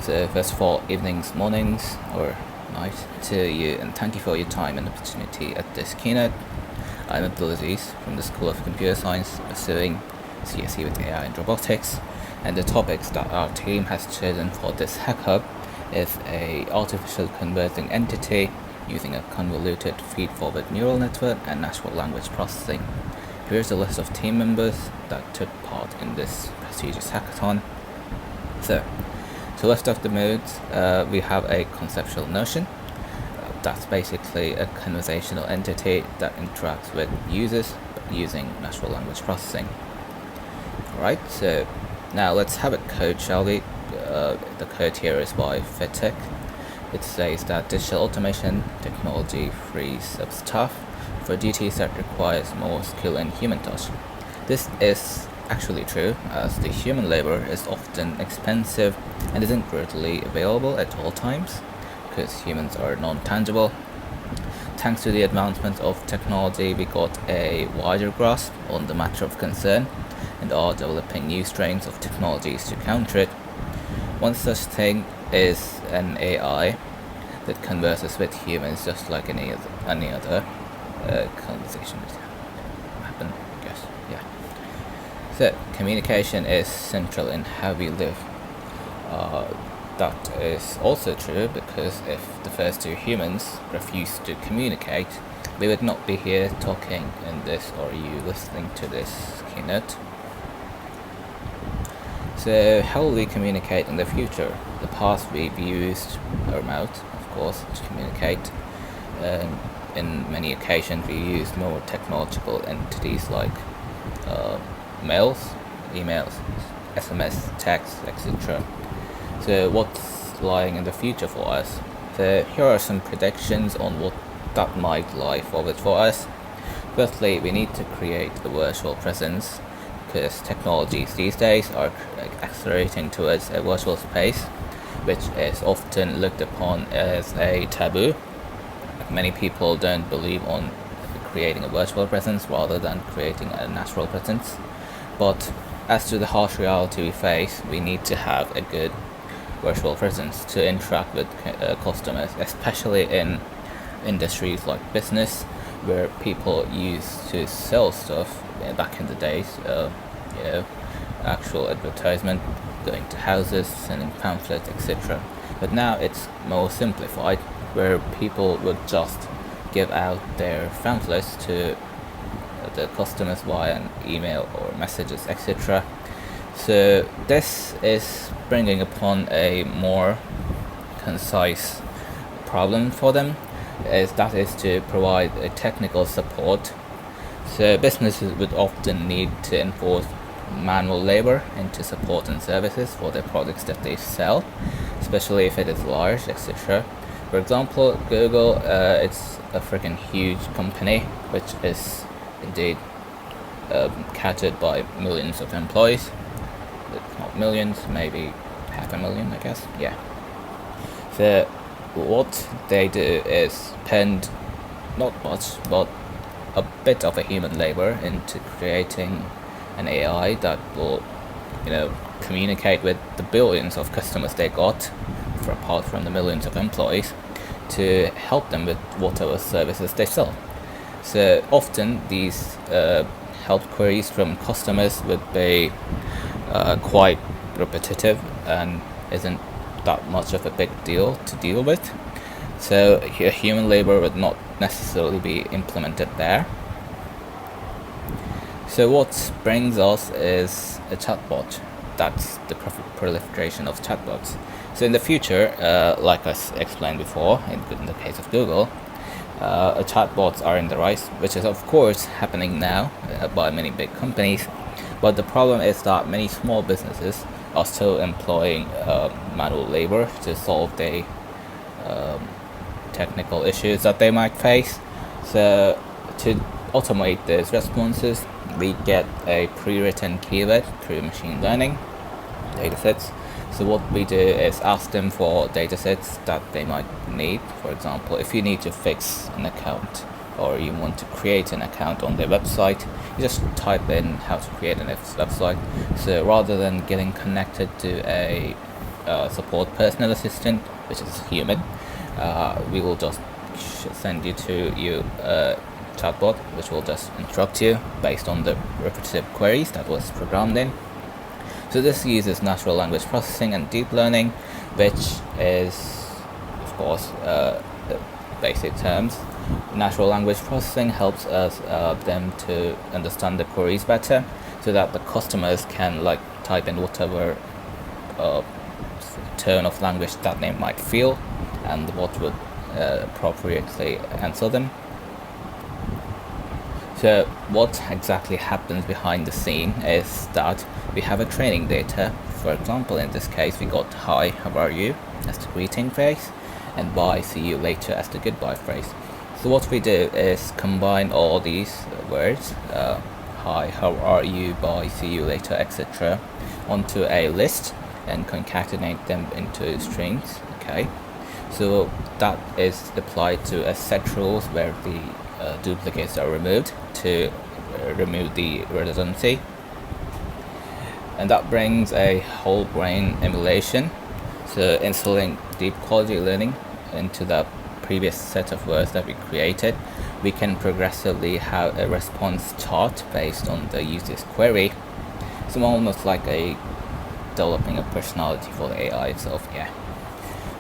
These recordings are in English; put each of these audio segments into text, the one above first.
So first of all, evenings, mornings, or night to you, and thank you for your time and opportunity at this keynote. I'm Abdulaziz from the School of Computer Science, pursuing CSE with AI and robotics, and the topics that our team has chosen for this HackHub is a artificial conversing entity using a convoluted feed-forward neural network and natural language processing. Here's a list of team members that took part in this prestigious hackathon. So list of the modes, we have a conceptual notion. That's basically a conversational entity that interacts with users using natural language processing. Alright, so now let's have a code, shall we? The code here is by FedTech. It says that digital automation technology frees up staff for duties that requires more skill and human touch. This is actually true, as the human labor is often expensive and isn't readily available at all times, because humans are non-tangible. Thanks to the advancement of technology, we got a wider grasp on the matter of concern and are developing new strains of technologies to counter it. One such thing is an AI that converses with humans just like any other conversation happen, I guess. Yeah. So communication is central in how we live. That is also true because if the first two humans refused to communicate, we would not be here talking in this or you listening to this keynote. So how will we communicate in the future? The past we've used our mouth, of course, to communicate. In many occasions we use more technological entities like mails, emails, SMS, text, etc. So what's lying in the future for us? So here are some predictions on what that might lie forward for us. Firstly, we need to create a virtual presence, because technologies these days are accelerating towards a virtual space, which is often looked upon as a taboo. Many people don't believe on creating a virtual presence rather than creating a natural presence. But as to the harsh reality we face, we need to have a good virtual presence to interact with customers, especially in industries like business, where people used to sell stuff back in the days, actual advertisement, going to houses, sending pamphlets, etc. But now it's more simplified, where people would just give out their pamphlets to the customers via an email or messages, etc. So this is bringing upon a more concise problem for them, that is to provide a technical support. So businesses would often need to enforce manual labor into support and services for the products that they sell, especially if it is large, etc. For example, Google, it's a freaking huge company, which is indeed catered by millions of employees. Not millions, maybe 500,000, I guess. Yeah. So what they do is spend not much, but a bit of a human labor into creating an AI that will, communicate with the billions of customers they got, apart from the millions of employees, to help them with whatever services they sell. So often these help queries from customers would be quite repetitive and isn't that much of a big deal to deal with. So human labor would not necessarily be implemented there. So what brings us is a chatbot. That's the proliferation of chatbots. So in the future, like I explained before, in the case of Google, chatbots are in the rise, which is of course happening now by many big companies. But the problem is that many small businesses are still employing manual labor to solve the technical issues that they might face. So to automate those responses, we get a pre-written keyword through machine learning datasets. So what we do is ask them for datasets that they might need. For example, if you need to fix an account or you want to create an account on their website, you just type in how to create a website. So rather than getting connected to a support personal assistant, which is human. We will just send you to your chatbot, which will just instruct you based on the repetitive queries that was programmed in. So this uses natural language processing and deep learning, which is, of course, the basic terms. Natural language processing helps us them to understand the queries better, so that the customers can like type in whatever tone of language that they might feel, and the bot would appropriately answer them. So what exactly happens behind the scene is that we have a training data. For example, in this case, we got "Hi, how are you?" as the greeting phrase, and "Bye, see you later" as the goodbye phrase. So what we do is combine all these words, "Hi, how are you?" "Bye, see you later," etc., onto a list and concatenate them into strings. Okay, so that is applied to a set rules where the duplicates are removed to remove the redundancy, and that brings a whole brain emulation. So installing deep quality learning into the previous set of words that we created, we can progressively have a response chart based on the user's query. So almost like a developing a personality for the AI itself.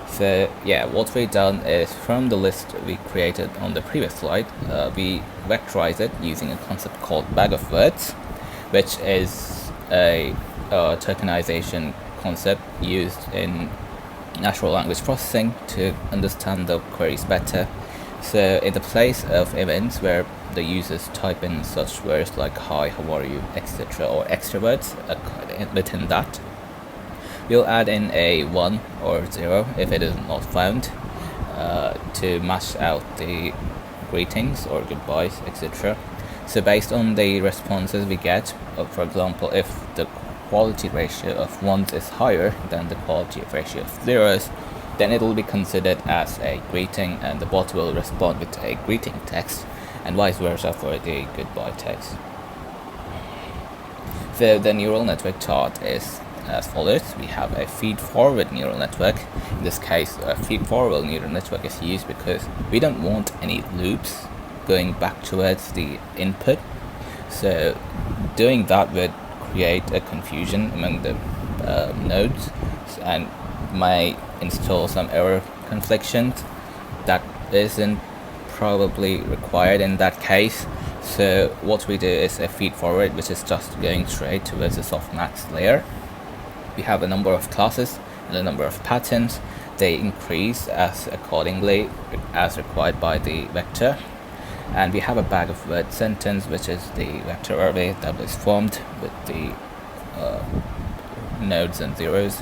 So what we've done is, from the list we created on the previous slide, we vectorize it using a concept called bag of words, which is a tokenization concept used in natural language processing to understand the queries better. So in the place of events where the users type in such words like "Hi, how are you?" etc., or extra words within that, we'll add in a 1 or 0 if it is not found, to match out the greetings or goodbyes, etc. So based on the responses we get, for example, if the quality ratio of 1s is higher than the quality ratio of 0s, then it will be considered as a greeting, and the bot will respond with a greeting text, and vice versa for the goodbye text. So the neural network chart is as follows. We have a feed-forward neural network. In this case, a feed-forward neural network is used because we don't want any loops going back towards the input. So doing that would create a confusion among the nodes and may install some error conflictions that isn't probably required in that case. So what we do is a feed-forward, which is just going straight towards the softmax layer. We have a number of classes and a number of patterns. They increase as accordingly as required by the vector. And we have a bag of word sentence, which is the vector array that was formed with the nodes and zeros.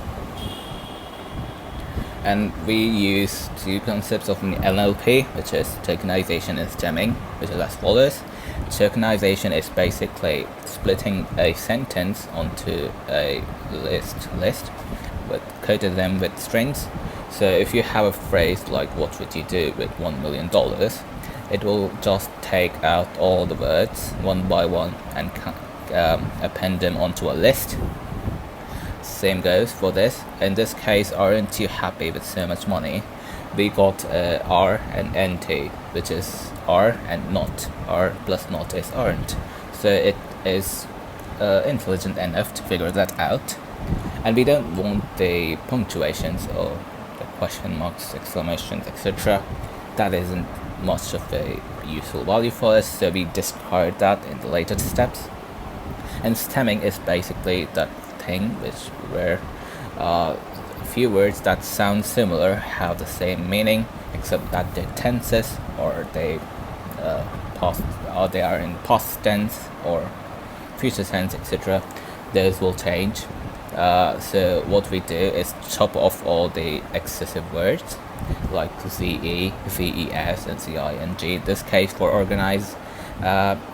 And we use two concepts of NLP, which is tokenization and stemming, which is as follows. Tokenization is basically splitting a sentence onto a list with coded them with strings. So if you have a phrase like "what would you do with $1 million," it will just take out all the words one by one and append them onto a list. Same goes for this. In this case, "Aren't you happy with so much money?" We got R and NT, which is R and not. R plus not is aren't. So it is intelligent enough to figure that out. And we don't want the punctuations or the question marks, exclamations, etc. That isn't much of a useful value for us, so we discard that in the later steps. And stemming is basically that thing where a few words that sound similar have the same meaning, except that their tenses or they are in past tense or future tense, etc. Those will change. So what we do is chop off all the excessive words like ZE, VES, and ZING. In this case, for organize,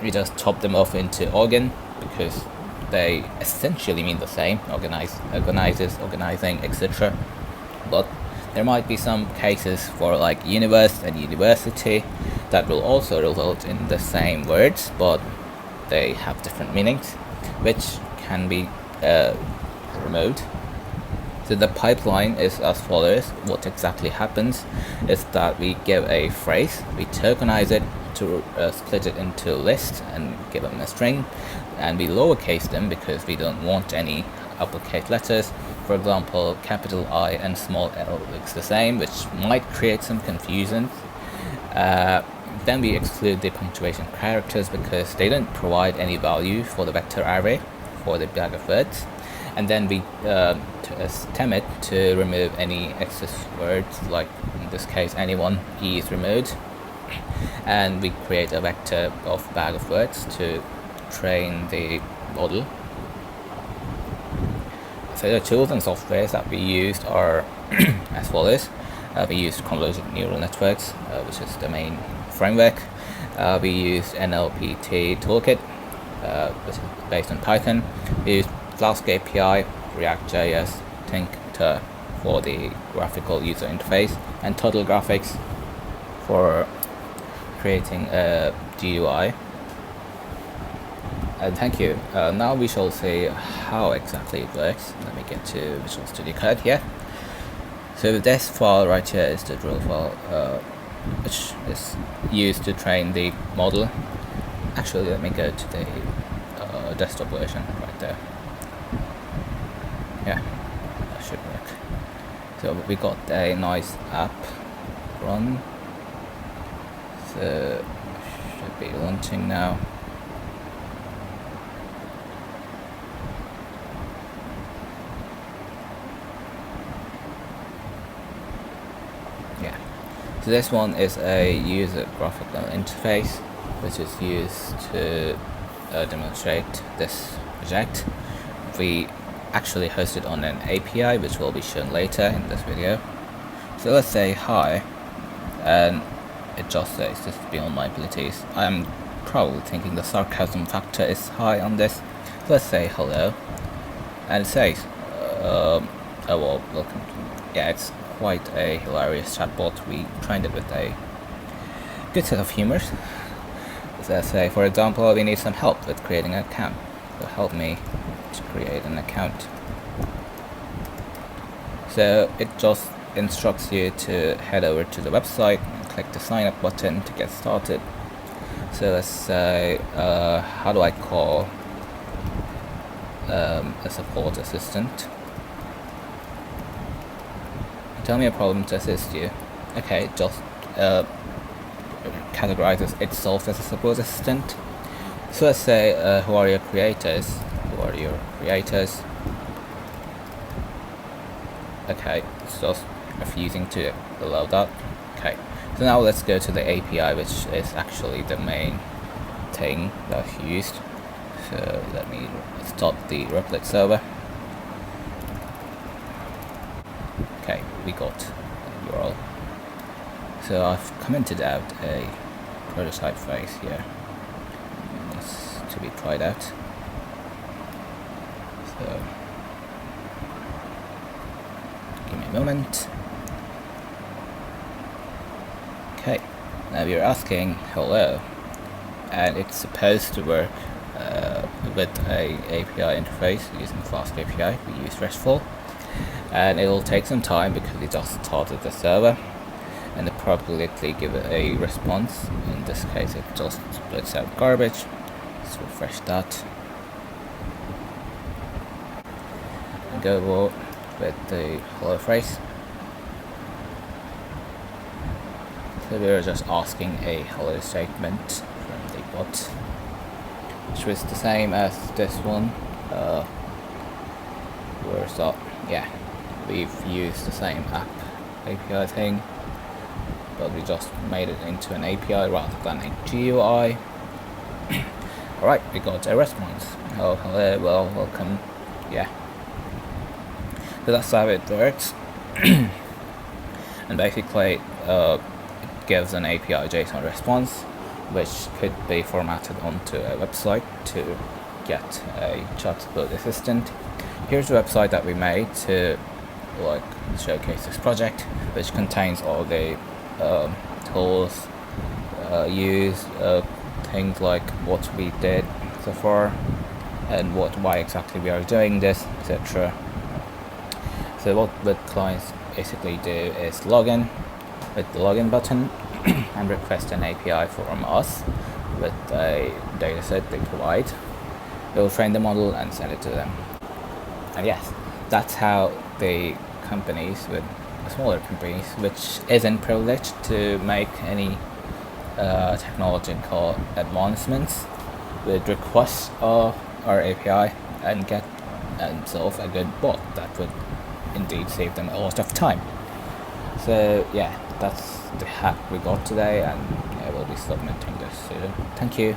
we just chop them off into organ because they essentially mean the same: organizes, organizing, etc. But there might be some cases for like universe and university that will also result in the same words, but they have different meanings, which can be removed. So the pipeline is as follows. What exactly happens is that we give a phrase, we tokenize it to split it into lists and give them a string, and we lowercase them because we don't want any uppercase letters. For example, capital I and small l looks the same, which might create some confusion. Then we exclude the punctuation characters because they don't provide any value for the vector array for the bag of words. And then we stem it to remove any excess words, like in this case anyone, E is removed. And we create a vector of bag of words to train the model. So the tools and softwares that we used are as follows. We used convolutional neural networks, which is the main framework. We used NLPT toolkit, which is based on Python. We used Flask API, React.js, Thinker for the graphical user interface, and Total Graphics for creating a GUI. Thank you. Now we shall see how exactly it works. Let me get to Visual Studio Code here. So this file right here is the drill file, which is used to train the model. Actually, let me go to the desktop version right there. Yeah, that should work. So we got a nice app run. So should be launching now. Yeah. So this one is a user graphical interface, which is used to demonstrate this project. We actually host it on an API, which will be shown later in this video. So let's say hi, and it just says this is beyond my abilities. I'm probably thinking the sarcasm factor is high on this. So let's say hello, and it says, oh well, welcome to, yeah, it's quite a hilarious chatbot. We trained it with a good set of humors. So let's say, for example, we need some help with creating an account. So help me to create an account. So it just instructs you to head over to the website and click the sign up button to get started. So let's say, how do I call a support assistant? Tell me a problem to assist you. Okay, just categorizes itself as a support assistant. So let's say, who are your creators? Who are your creators? Okay, it's just refusing to allow that. Okay, so now let's go to the API, which is actually the main thing that's used. So let me start the Replit server. Okay, we got the URL. So I've commented out a prototype phase here. It's to be tried out. So give me a moment. Okay, now we're asking hello, and it's supposed to work with a API interface using Flask API. We use RESTful, and it'll take some time because we just started the server, and it probably give it a response. In this case, it just splits out garbage. Let's refresh that. And go with the hello phrase. So we're just asking a hello statement from the bot, which was the same as this one. Where's that? Yeah, we've used the same app API thing, but we just made it into an API rather than a GUI. Alright, we got a response. Oh, hello, well, welcome. Yeah. So that's how it works. And basically, it gives an API JSON response, which could be formatted onto a website to get a chatbot assistant. Here's the website that we made to showcase this project, which contains all the tools used, things like what we did so far and why exactly we are doing this, etc. So what clients basically do is log in with the login button and request an API from us with a dataset they provide. We'll train the model and send it to them. And yes, that's how the companies with smaller companies, which isn't privileged to make any technological advancements, would request our API and get themselves a good bot that would indeed save them a lot of time. So yeah, that's the hack we got today, and yeah, we'll be submitting this soon. Thank you.